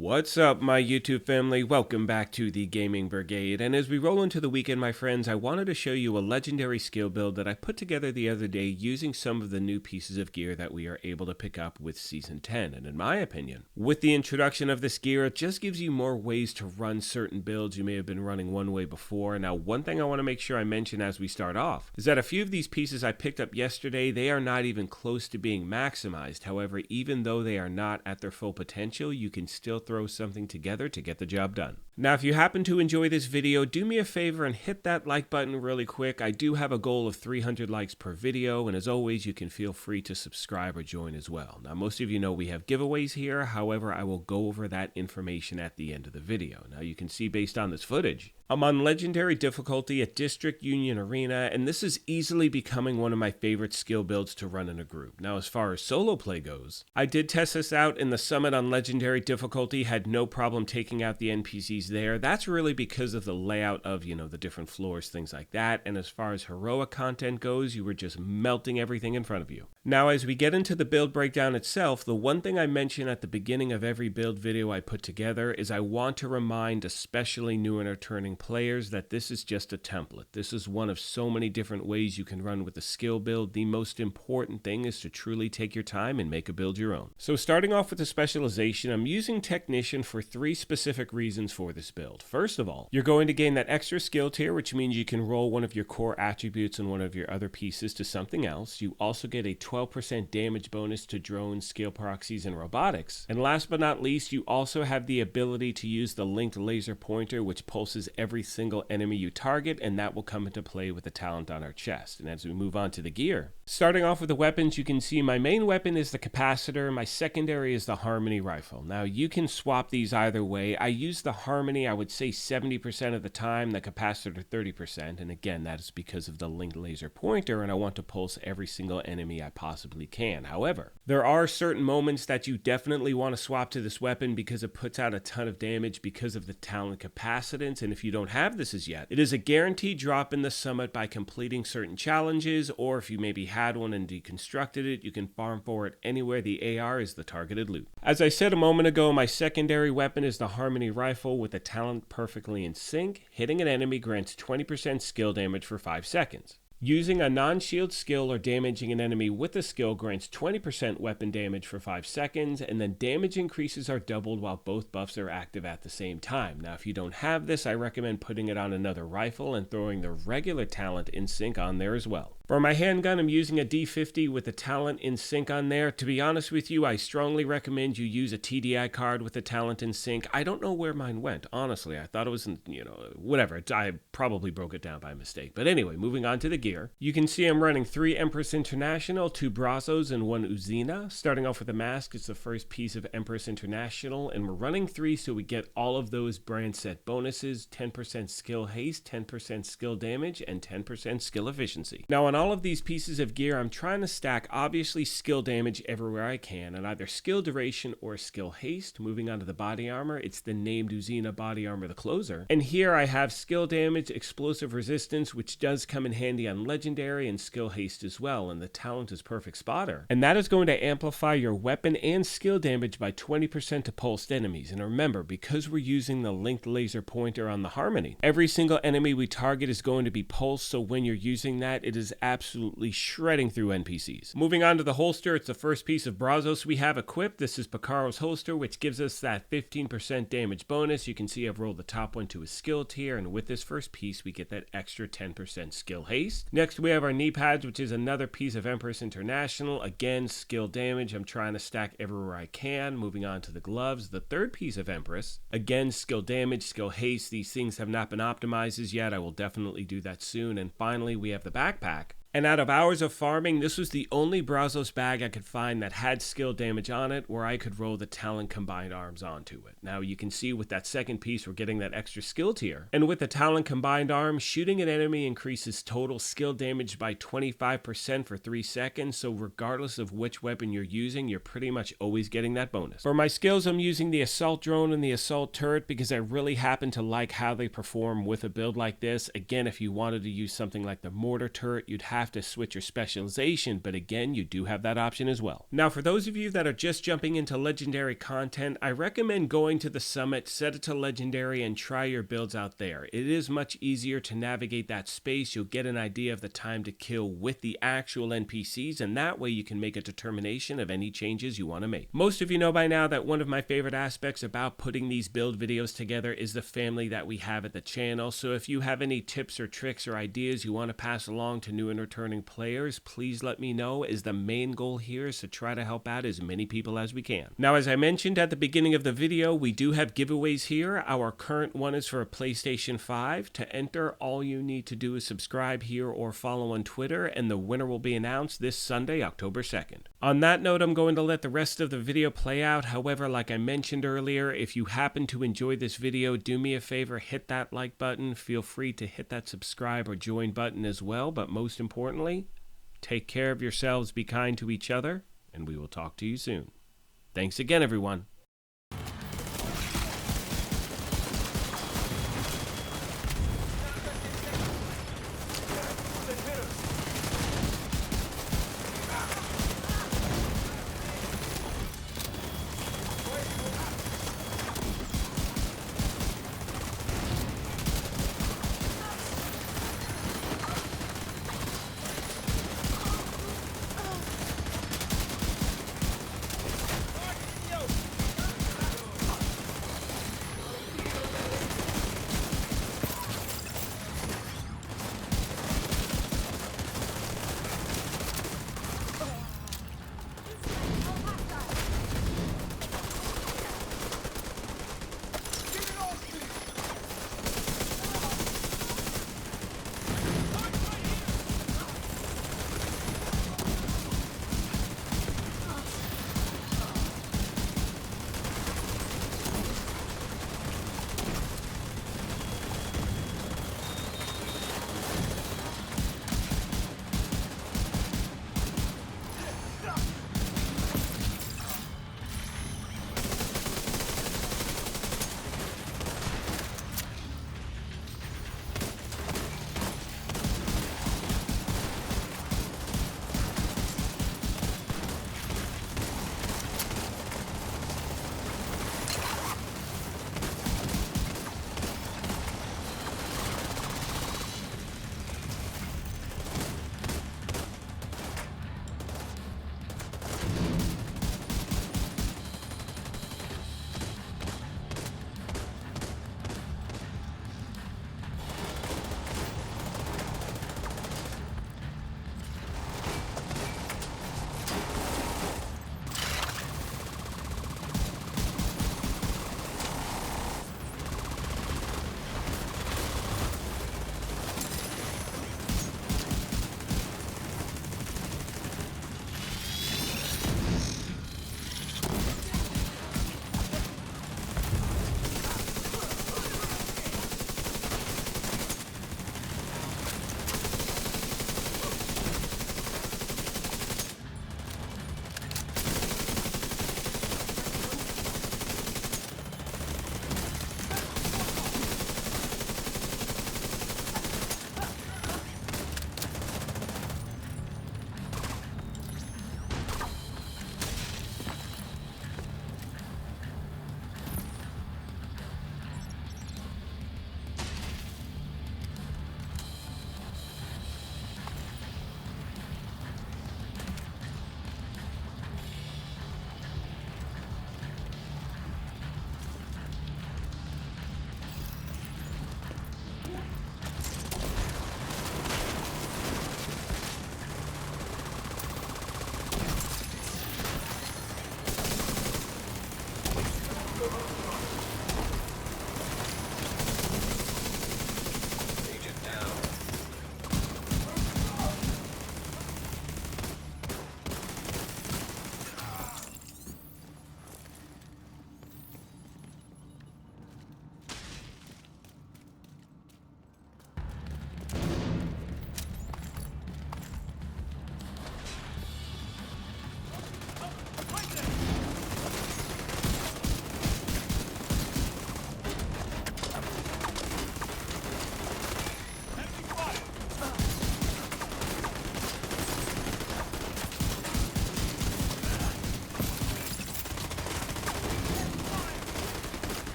What's up, my YouTube family? Welcome back to the Gaming Brigade, and as we roll into the weekend, my friends, I wanted to show you a legendary skill build that I put together the other day using some of the new pieces of gear that we are able to pick up with Season 10, and in my opinion, with the introduction of this gear, it just gives you more ways to run certain builds you may have been running one way before. Now, one thing I want to make sure I mention as we start off is that a few of these pieces I picked up yesterday, they are not even close to being maximized. However, even though they are not at their full potential, you can still throw something together to get the job done. Now, if you happen to enjoy this video, do me a favor and hit that like button really quick. I do have a goal of 300 likes per video, and as always, you can feel free to subscribe or join as well. Now, most of you know we have giveaways here. However, I will go over that information at the end of the video. Now, you can see based on this footage, I'm on Legendary difficulty at District Union Arena, and this is easily becoming one of my favorite skill builds to run in a group. Now, as far as solo play goes, I did test this out in the Summit on Legendary difficulty, had no problem taking out the NPCs there. That's really because of the layout of, the different floors, things like that, and as far as heroic content goes, you were just melting everything in front of you. Now, as we get into the build breakdown itself, the one thing I mention at the beginning of every build video I put together is I want to remind especially new and returning players that this is just a template. This is one of so many different ways you can run with a skill build. The most important thing is to truly take your time and make a build your own. So starting off with the specialization, I'm using Technician for 3 specific reasons for this build. First of all, you're going to gain that extra skill tier, which means you can roll one of your core attributes and one of your other pieces to something else. You also get a 12% damage bonus to drones, scale proxies, and robotics. And last but not least, you also have the ability to use the linked laser pointer, which pulses every single enemy you target, and that will come into play with the talent on our chest. And as we move on to the gear, starting off with the weapons, you can see my main weapon is the capacitor, my secondary is the Harmony rifle. Now, you can swap these either way. I use the Harmony, I would say 70% of the time, the capacitor 30%, and again, that is because of the linked laser pointer, and I want to pulse every single enemy I possibly can. However, there are certain moments that you definitely want to swap to this weapon because it puts out a ton of damage because of the talent capacitance, and if you don't have this as yet, it is a guaranteed drop in the summit by completing certain challenges, or if you maybe had one and deconstructed it, you can farm for it anywhere the AR is the targeted loot. As I said a moment ago, my secondary weapon is the Harmony rifle with the talent perfectly in sync. Hitting an enemy grants 20% skill damage for 5 seconds. Using a non-shield skill or damaging an enemy with a skill grants 20% weapon damage for 5 seconds, and then damage increases are doubled while both buffs are active at the same time. Now, if you don't have this, I recommend putting it on another rifle and throwing the regular talent in sync on there as well. For my handgun, I'm using a D50 with the talent in sync on there. To be honest with you, I strongly recommend you use a TDI card with the talent in sync. I don't know where mine went, honestly. I thought it was, whatever. I probably broke it down by mistake. But anyway, moving on to the gear. You can see I'm running 3 Empress International, 2 BRAZOS, and 1 Uzina. Starting off with the mask, it's the first piece of Empress International, and we're running 3 so we get all of those brand set bonuses, 10% skill haste, 10% skill damage, and 10% skill efficiency. Now, on all of these pieces of gear, I'm trying to stack obviously skill damage everywhere I can, and either skill duration or skill haste. Moving on to the body armor, it's the named Uzina body armor, the closer. And here I have skill damage, explosive resistance, which does come in handy on legendary, and skill haste as well, and the talent is perfect spotter. And that is going to amplify your weapon and skill damage by 20% to pulsed enemies. And remember, because we're using the linked laser pointer on the Harmony, every single enemy we target is going to be pulsed, so when you're using that, it is absolutely shredding through NPCs. Moving on to the holster, it's the first piece of BRAZOS we have equipped. This is PICARO'S holster, which gives us that 15% damage bonus. You can see I've rolled the top one to a skill tier, and with this first piece, we get that extra 10% skill haste. Next, we have our knee pads, which is another piece of Empress International. Again, skill damage. I'm trying to stack everywhere I can. Moving on to the gloves, the third piece of Empress. Again, skill damage, skill haste. These things have not been optimized as yet. I will definitely do that soon. And finally, we have the backpack. And out of hours of farming, this was the only BRAZOS bag I could find that had skill damage on it, where I could roll the talent combined arms onto it. Now you can see with that second piece, we're getting that extra skill tier. And with the talent combined arms, shooting an enemy increases total skill damage by 25% for 3 seconds. So regardless of which weapon you're using, you're pretty much always getting that bonus. For my skills, I'm using the assault drone and the assault turret because I really happen to like how they perform with a build like this. Again, if you wanted to use something like the mortar turret, you'd have have to switch your specialization, but again, you do have that option as well. Now, for those of you that are just jumping into legendary content, I recommend going to the summit, set it to legendary, and try your builds out there. It is much easier to navigate that space. You'll get an idea of the time to kill with the actual NPCs, and that way you can make a determination of any changes you want to make. Most of you know by now that one of my favorite aspects about putting these build videos together is the family that we have at the channel. So if you have any tips or tricks or ideas you want to pass along to new and returning players, please let me know, as the main goal here is to try to help out as many people as we can. Now, as I mentioned at the beginning of the video, we do have giveaways here. Our current one is for a PlayStation 5. To enter, all you need to do is subscribe here or follow on Twitter, and the winner will be announced this Sunday, October 2nd. On that note, I'm going to let the rest of the video play out. However, like I mentioned earlier, if you happen to enjoy this video, do me a favor, hit that like button. Feel free to hit that subscribe or join button as well, but most importantly, take care of yourselves, be kind to each other, and we will talk to you soon. Thanks again, everyone.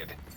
activated.